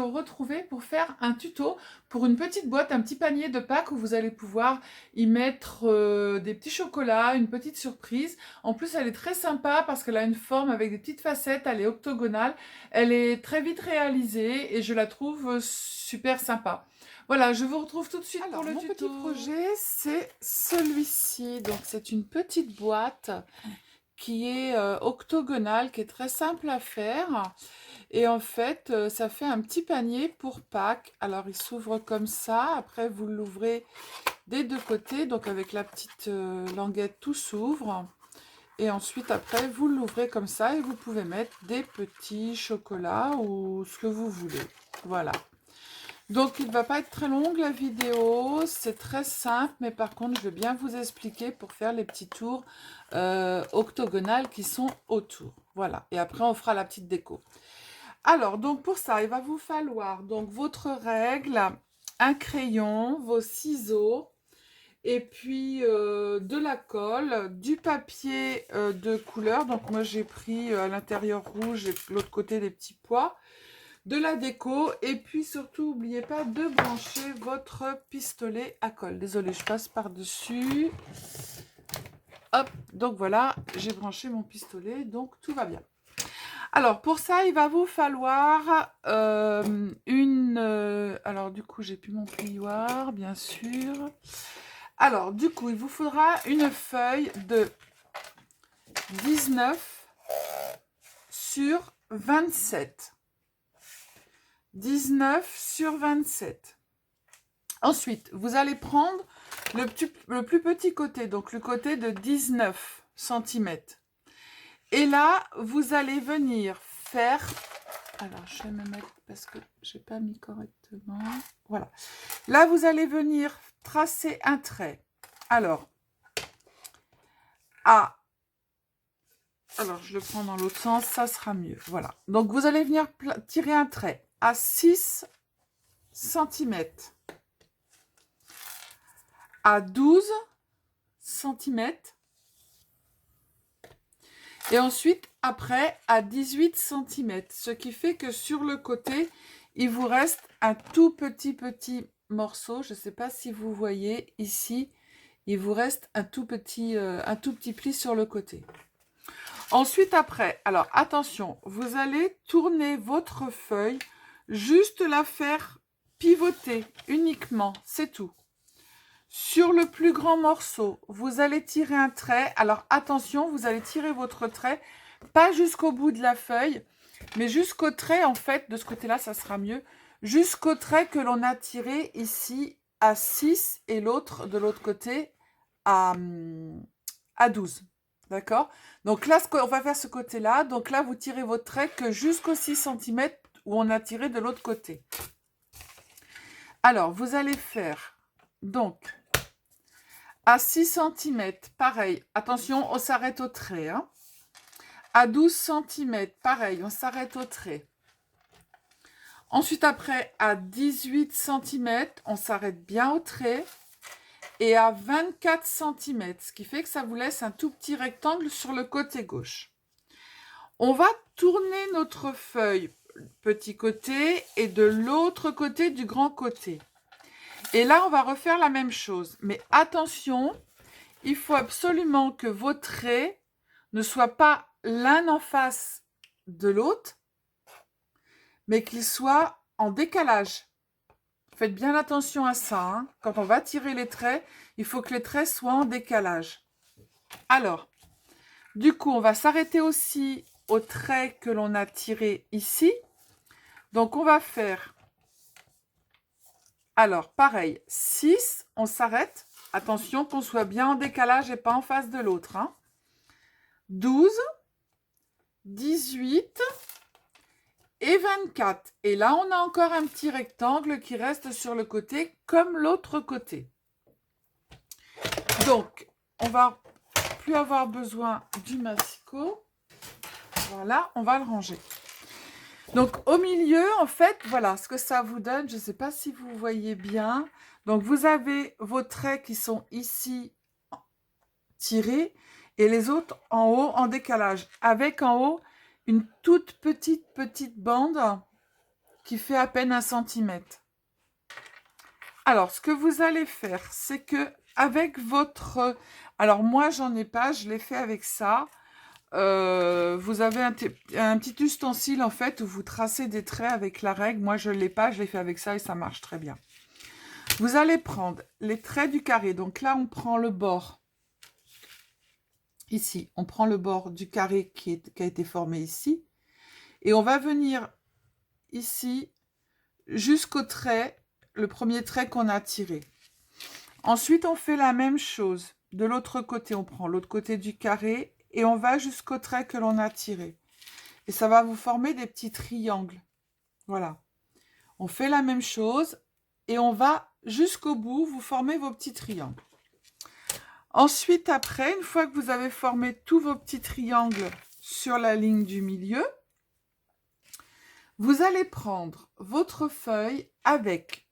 retrouver pour faire un tuto pour une petite boîte, un petit panier de Pâques où vous allez pouvoir y mettre des petits chocolats, une petite surprise. En plus, elle est très sympa parce qu'elle a une forme avec des petites facettes, elle est octogonale, elle est très vite réalisée et je la trouve super sympa. Voilà, je vous retrouve tout de suite pour le tuto. Mon petit projet, c'est celui-ci. Donc, c'est une petite boîte qui est octogonale, qui est très simple à faire. Et en fait, ça fait un petit panier pour Pâques. Alors, il s'ouvre comme ça. Après, vous l'ouvrez des deux côtés. Donc, avec la petite languette, tout s'ouvre. Et ensuite, après, vous l'ouvrez comme ça. Et vous pouvez mettre des petits chocolats ou ce que vous voulez. Voilà. Donc, il ne va pas être très longue la vidéo. C'est très simple. Mais par contre, je vais bien vous expliquer pour faire les petits tours octogonales qui sont autour. Voilà. Et après, on fera la petite déco. Alors, donc pour ça, il va vous falloir donc votre règle, un crayon, vos ciseaux, et puis de la colle, du papier de couleur. Donc moi j'ai pris à l'intérieur rouge et l'autre côté des petits pois, de la déco, et puis surtout n'oubliez pas de brancher votre pistolet à colle. Désolée, je passe par-dessus. Hop, donc voilà, j'ai branché mon pistolet, donc tout va bien. Alors, pour ça, il va vous falloir alors, du coup, j'ai plus mon plioir, bien sûr. Alors, du coup, il vous faudra une feuille de 19 sur 27. 19 sur 27. Ensuite, vous allez prendre le plus petit côté, donc le côté de 19 cm. Et là, vous allez venir faire... Alors, je vais me mettre parce que je n'ai pas mis correctement. Voilà. Là, vous allez venir tracer un trait. Alors, alors, je le prends dans l'autre sens, ça sera mieux. Voilà. Donc, vous allez venir tirer un trait à 6 cm, à 12 cm, et ensuite, après, à 18 cm. Ce qui fait que sur le côté, il vous reste un tout petit morceau. Je ne sais pas si vous voyez ici, il vous reste un tout petit pli sur le côté. Ensuite, après, alors attention, vous allez tourner votre feuille, juste la faire pivoter uniquement, c'est tout. Sur le plus grand morceau, vous allez tirer un trait. Alors attention, vous allez tirer votre trait, pas jusqu'au bout de la feuille, mais jusqu'au trait, en fait, de ce côté-là, ça sera mieux, jusqu'au trait que l'on a tiré ici à 6 et l'autre, de l'autre côté, à 12. D'accord? Donc là, on va faire ce côté-là. Donc là, vous tirez votre trait que jusqu'aux 6 cm où on a tiré de l'autre côté. Alors, vous allez faire, donc, à 6 cm, pareil, attention, on s'arrête au trait. Hein. À 12 cm, pareil, on s'arrête au trait. Ensuite, après, à 18 cm, on s'arrête bien au trait. Et à 24 cm, ce qui fait que ça vous laisse un tout petit rectangle sur le côté gauche. On va tourner notre feuille petit côté et de l'autre côté du grand côté. Et là, on va refaire la même chose. Mais attention, il faut absolument que vos traits ne soient pas l'un en face de l'autre, mais qu'ils soient en décalage. Faites bien attention à ça. Hein. Quand on va tirer les traits, il faut que les traits soient en décalage. Alors, du coup, on va s'arrêter aussi au trait que l'on a tiré ici. Donc, on va faire... Alors, pareil, 6, on s'arrête. Attention qu'on soit bien en décalage et pas en face de l'autre. Hein. 12, 18 et 24. Et là, on a encore un petit rectangle qui reste sur le côté comme l'autre côté. Donc, on va plus avoir besoin du massicot. Voilà, on va le ranger. Donc, au milieu, en fait, voilà ce que ça vous donne. Je ne sais pas si vous voyez bien. Donc, vous avez vos traits qui sont ici tirés et les autres en haut en décalage. Avec en haut une toute petite bande qui fait à peine 1 centimètre. Alors, ce que vous allez faire, c'est que avec votre... Alors, moi, j'en ai pas, je l'ai fait avec ça. Vous avez un petit ustensile, en fait, où vous tracez des traits avec la règle. Moi, je ne l'ai pas, je l'ai fait avec ça et ça marche très bien. Vous allez prendre les traits du carré. Donc là, on prend le bord. Ici, on prend le bord du carré qui a été formé ici. Et on va venir ici jusqu'au trait, le premier trait qu'on a tiré. Ensuite, on fait la même chose. De l'autre côté, on prend l'autre côté du carré et on va jusqu'au trait que l'on a tiré. Et ça va vous former des petits triangles. Voilà. On fait la même chose et on va jusqu'au bout, vous formez vos petits triangles. Ensuite, après, une fois que vous avez formé tous vos petits triangles sur la ligne du milieu, vous allez prendre votre feuille avec,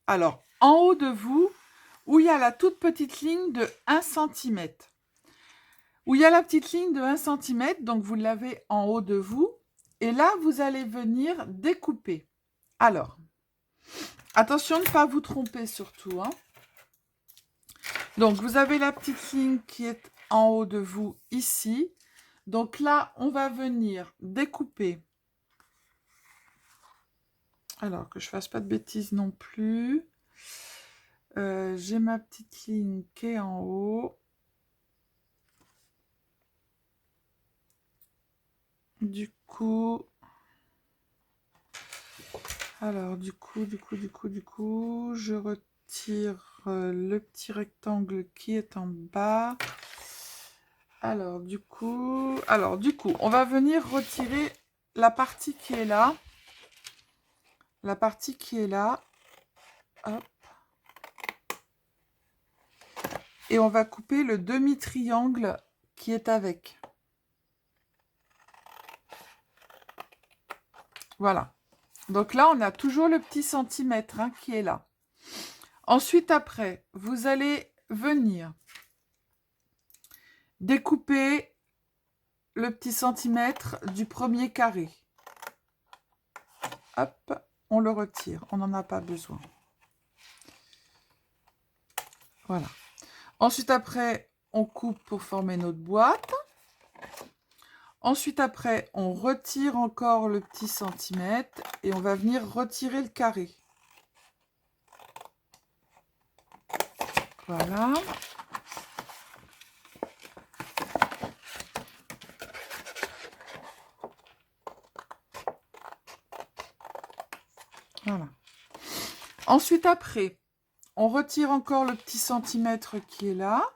alors, en haut de vous, où il y a la toute petite ligne de 1 cm. Où il y a la petite ligne de 1 cm, donc vous l'avez en haut de vous. Et là, vous allez venir découper. Alors, attention de ne pas vous tromper surtout, hein. Donc, vous avez la petite ligne qui est en haut de vous ici. Donc là, on va venir découper. Alors, que je ne fasse pas de bêtises non plus. J'ai ma petite ligne qui est en haut. Du coup, je retire le petit rectangle qui est en bas. Alors, du coup, on va venir retirer la partie qui est là. La partie qui est là. Hop. Et on va couper le demi-triangle qui est avec. Voilà. Donc là, on a toujours le petit centimètre hein, qui est là. Ensuite, après, vous allez venir découper le petit centimètre du premier carré. Hop, on le retire. On n'en a pas besoin. Voilà. Ensuite, après, on coupe pour former notre boîte. Ensuite, après, on retire encore le petit centimètre et on va venir retirer le carré. Voilà. Voilà. Ensuite, après, on retire encore le petit centimètre qui est là.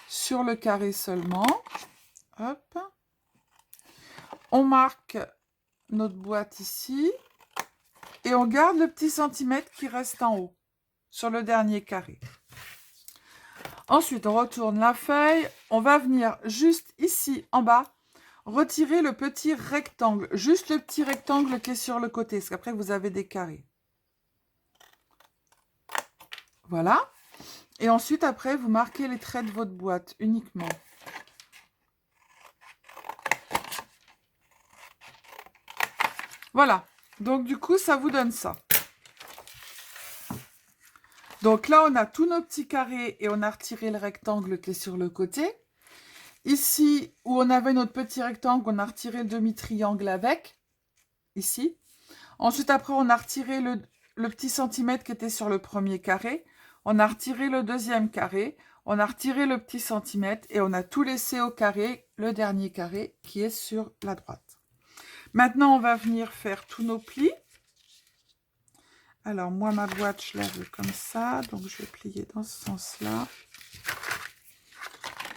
Sur le carré seulement. Hop. On marque notre boîte ici. Et on garde le petit centimètre qui reste en haut. Sur le dernier carré. Ensuite, on retourne la feuille. On va venir juste ici, en bas, retirer le petit rectangle. Juste le petit rectangle qui est sur le côté. Parce qu'après, vous avez des carrés. Voilà. Et ensuite, après, vous marquez les traits de votre boîte uniquement. Voilà. Donc, du coup, ça vous donne ça. Donc là, on a tous nos petits carrés et on a retiré le rectangle qui est sur le côté. Ici, où on avait notre petit rectangle, on a retiré le demi-triangle avec. Ici. Ensuite, après, on a retiré le petit centimètre qui était sur le premier carré. On a retiré le deuxième carré. On a retiré le petit centimètre et on a tout laissé au carré, le dernier carré qui est sur la droite. Maintenant, on va venir faire tous nos plis. Alors, moi, ma boîte, je la veux comme ça. Donc, je vais plier dans ce sens-là.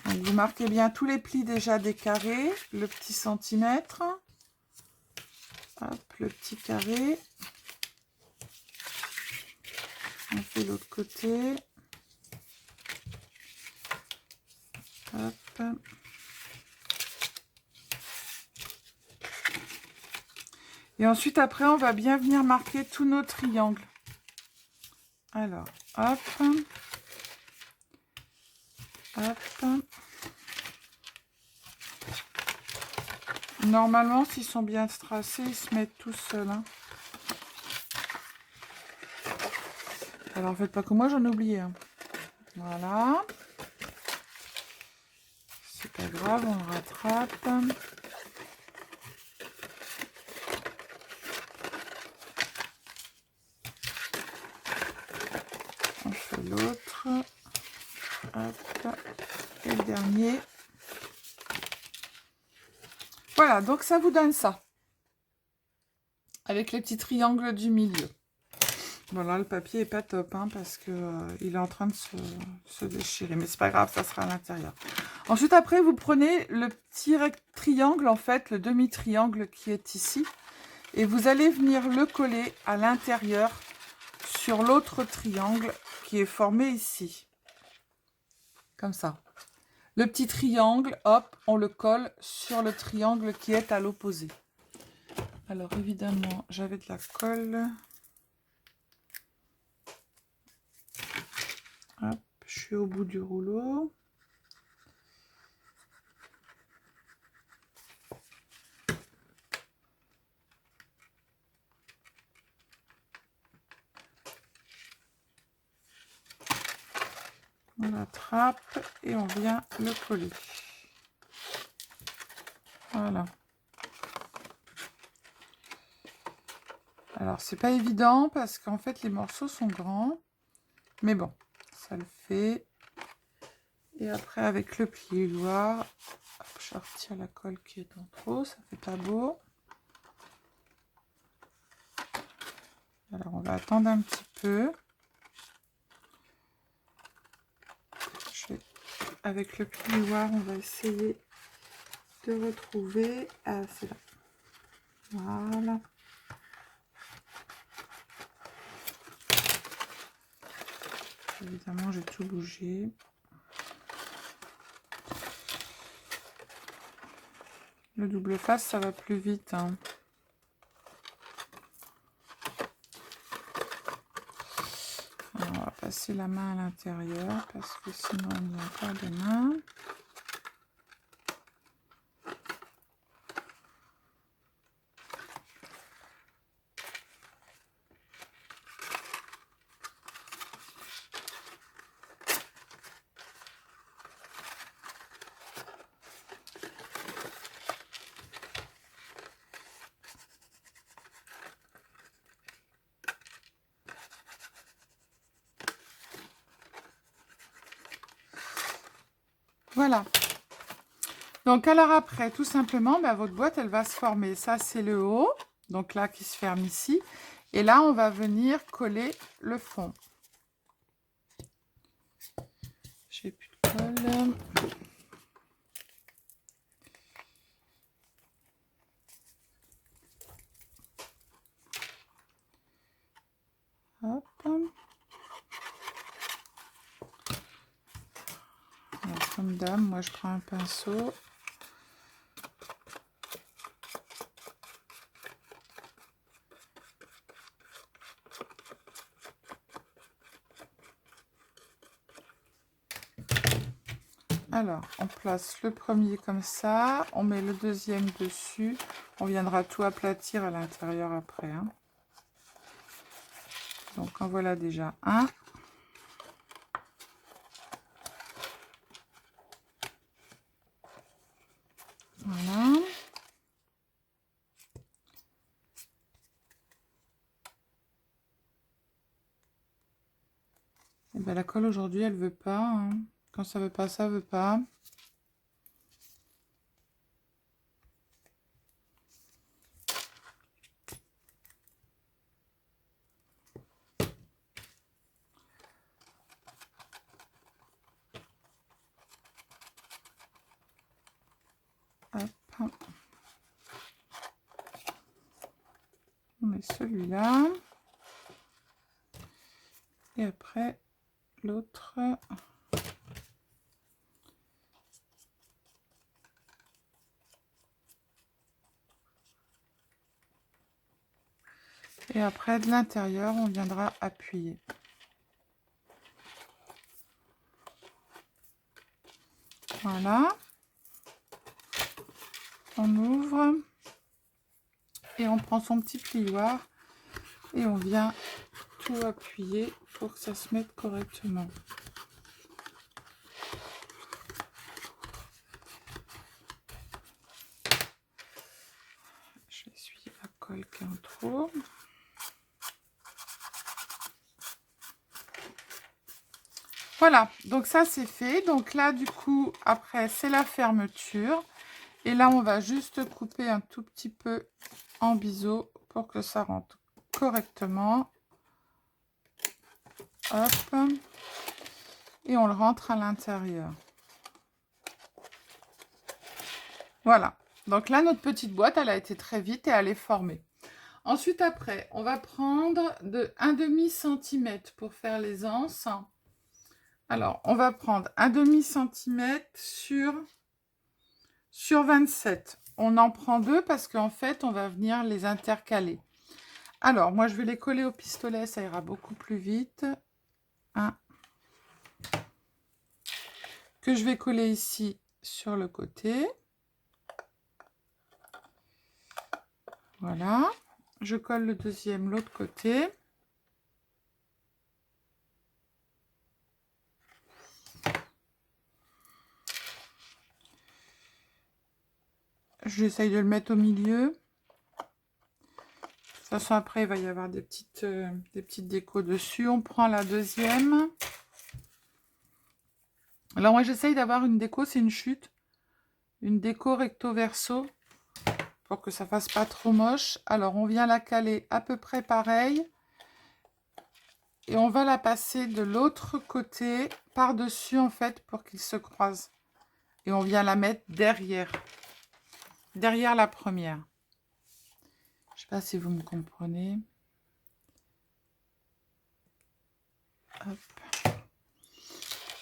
Donc, vous marquez bien tous les plis déjà des carrés. Le petit centimètre. Hop, le petit carré. On fait l'autre côté. Hop. Et ensuite, après, on va bien venir marquer tous nos triangles. Alors, hop. Hop. Normalement, s'ils sont bien tracés, ils se mettent tout seuls. Hein. Alors, faites pas que moi, j'en ai oublié. Hein. Voilà. C'est pas grave, on le rattrape. On fait l'autre. Hop. Et le dernier. Voilà, donc ça vous donne ça. Avec les petits triangles du milieu. Voilà, le papier est pas top, hein, parce que il est en train de se déchirer. Mais c'est pas grave, ça sera à l'intérieur. Ensuite, après, vous prenez le petit triangle, en fait, le demi-triangle qui est ici. Et vous allez venir le coller à l'intérieur sur l'autre triangle qui est formé ici. Comme ça. Le petit triangle, hop, on le colle sur le triangle qui est à l'opposé. Alors évidemment, j'avais de la colle. Hop, je suis au bout du rouleau. On l'attrape et on vient le coller. Voilà. Alors, c'est pas évident parce qu'en fait, les morceaux sont grands. Mais bon, ça le fait. Et après, avec le plié-loir, je retire la colle qui est en trop. Ça fait pas beau. Alors, on va attendre un petit peu. Avec le plié-loir, on va essayer de retrouver. Ah, c'est là. Voilà. Évidemment, j'ai tout bougé. Le double face, ça va plus vite. Hein. Alors, on va passer la main à l'intérieur parce que sinon, il y a encore des mains. Voilà. Donc, alors après, tout simplement, bah, votre boîte, elle va se former. Ça, c'est le haut. Donc là, qui se ferme ici. Et là, on va venir coller le fond. J'ai plus de colle. Hop. Alors, comme d'hab, moi, je prends un pinceau. Alors, on place le premier comme ça, on met le deuxième dessus, on viendra tout aplatir à l'intérieur après. Hein. Donc, en voilà déjà un. Voilà. Et bien, la colle aujourd'hui, elle veut pas. Hein. Quand ça veut pas, ça veut pas. Hop. On met celui-là. Et après, l'autre. Et après, de l'intérieur, on viendra appuyer. Voilà. On ouvre et on prend son petit plioir et on vient tout appuyer pour que ça se mette correctement. Je vais essuyer la colle qui est en trop. Voilà, donc ça c'est fait. Donc là du coup après c'est la fermeture. Et là on va juste couper un tout petit peu en biseau pour que ça rentre correctement. Hop. Et on le rentre à l'intérieur. Voilà. Donc là notre petite boîte elle a été très vite et elle est formée. Ensuite après on va prendre de 1/2 centimètre pour faire les anses. Alors on va prendre 1/2 centimètre sur 27. On en prend 2 parce qu'en fait, on va venir les intercaler. Alors, moi, je vais les coller au pistolet, ça ira beaucoup plus vite. Un que je vais coller ici sur le côté. Voilà. Je colle le deuxième, l'autre côté. J'essaye de le mettre au milieu. De toute façon, après, il va y avoir des petites décos dessus. On prend la deuxième. Alors, moi, j'essaye d'avoir une déco, c'est une chute. Une déco recto-verso. Pour que ça fasse pas trop moche. Alors, on vient la caler à peu près pareil. Et on va la passer de l'autre côté, par-dessus, en fait, pour qu'ils se croisent. Et on vient la mettre derrière. Derrière la première. Je sais pas si vous me comprenez. Hop.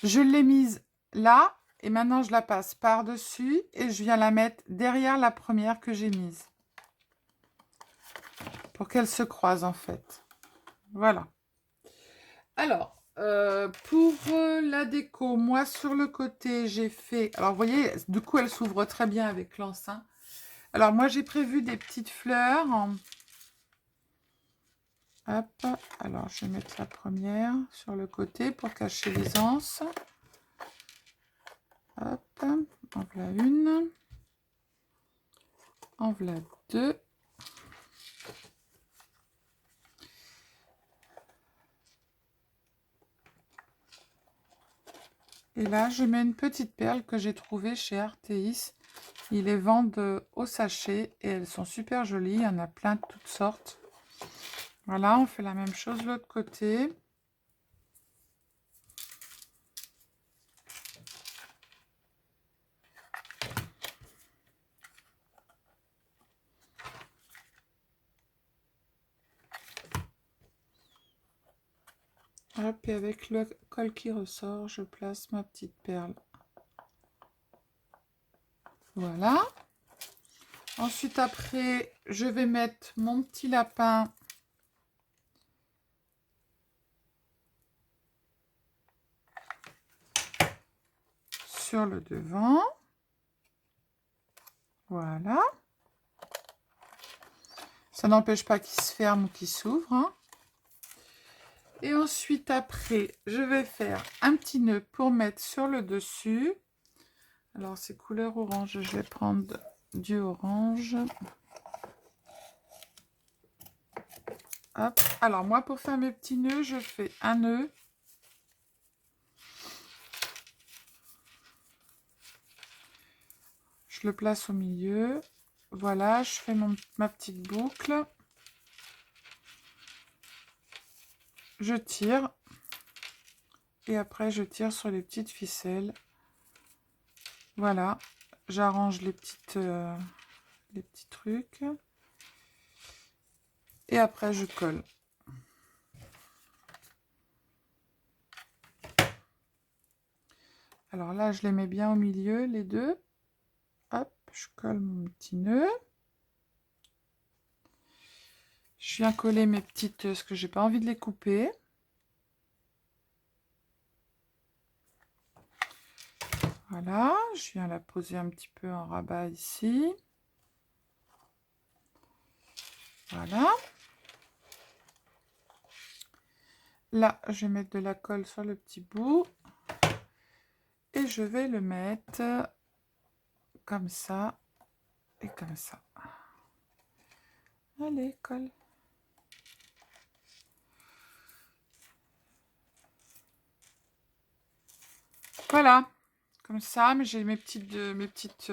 Je l'ai mise là. Et maintenant, je la passe par-dessus. Et je viens la mettre derrière la première que j'ai mise. Pour qu'elle se croise, en fait. Voilà. Alors, pour la déco, moi, sur le côté, j'ai fait... Alors, vous voyez, du coup, elle s'ouvre très bien avec l'enceinte. Alors, moi, j'ai prévu des petites fleurs. Hop. Alors, je vais mettre la première sur le côté pour cacher les anses. Hop. En voilà une. En voilà deux. Et là, je mets une petite perle que j'ai trouvée chez Artéis. Ils les vendent au sachet et elles sont super jolies. Il y en a plein de toutes sortes. Voilà, on fait la même chose de l'autre côté. Hop, et avec le col qui ressort, je place ma petite perle. Voilà. Ensuite, après, je vais mettre mon petit lapin sur le devant. Voilà. Ça n'empêche pas qu'il se ferme ou qu'il s'ouvre, hein. Et ensuite, après, je vais faire un petit nœud pour mettre sur le dessus. Alors, c'est couleur orange. Je vais prendre du orange. Hop. Alors, moi, pour faire mes petits nœuds, je fais un nœud. Je le place au milieu. Voilà, je fais ma petite boucle. Je tire. Et après, je tire sur les petites ficelles. Voilà. J'arrange les petits trucs. Et après, je colle. Alors là, je les mets bien au milieu, les deux. Hop, je colle mon petit nœud. Je viens coller mes petites, parce que j'ai pas envie de les couper. Voilà, je viens la poser un petit peu en rabat ici. Voilà. Là, je vais mettre de la colle sur le petit bout. Et je vais le mettre comme ça et comme ça. Allez, colle. Voilà, comme ça, mais j'ai mes petites...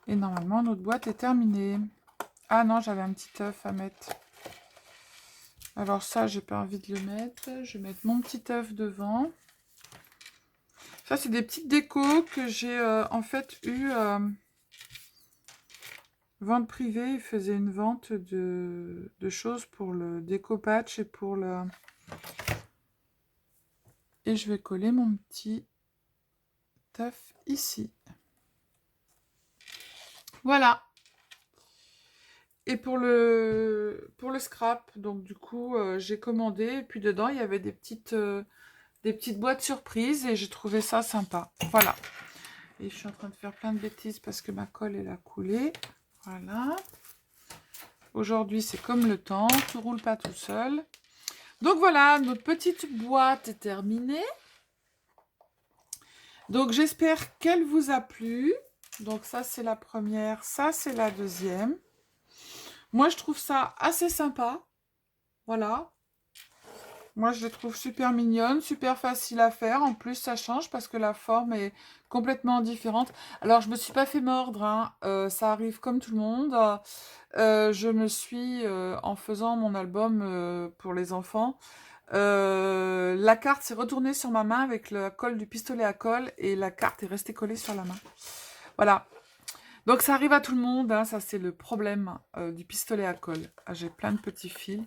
Et normalement, notre boîte est terminée. Ah non, j'avais un petit œuf à mettre. Alors ça, j'ai pas envie de le mettre. Je vais mettre mon petit œuf devant. Ça, c'est des petites décos que j'ai en fait eu... vente privée, il faisait une vente de choses pour le découpage et pour le... Et je vais coller mon petit œuf ici. Voilà. Et pour le scrap, donc du coup, j'ai commandé. Et puis dedans, il y avait des petites boîtes surprises. Et j'ai trouvé ça sympa. Voilà. Et je suis en train de faire plein de bêtises parce que ma colle, elle a coulé. Voilà. Aujourd'hui, c'est comme le temps. Tout roule pas tout seul. Donc voilà, notre petite boîte est terminée. Donc j'espère qu'elle vous a plu. Donc ça c'est la première, ça c'est la deuxième. Moi je trouve ça assez sympa. Voilà. Moi je les trouve super mignonnes, super facile à faire. En plus ça change parce que la forme est complètement différente. Alors je me suis pas fait mordre, hein. Ça arrive comme tout le monde. Je me suis, en faisant mon album pour les enfants, la carte s'est retournée sur ma main avec la colle du pistolet à colle et la carte est restée collée sur la main. Voilà. Donc ça arrive à tout le monde, hein, ça c'est le problème du pistolet à colle. Ah, j'ai plein de petits fils.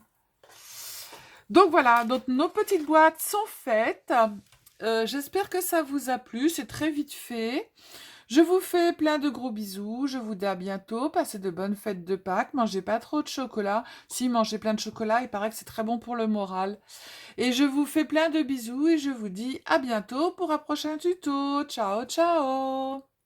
Donc voilà, donc nos petites boîtes sont faites. J'espère que ça vous a plu, c'est très vite fait. Je vous fais plein de gros bisous, je vous dis à bientôt, passez de bonnes fêtes de Pâques, mangez pas trop de chocolat. Si, mangez plein de chocolat, il paraît que c'est très bon pour le moral. Et je vous fais plein de bisous et je vous dis à bientôt pour un prochain tuto. Ciao, ciao!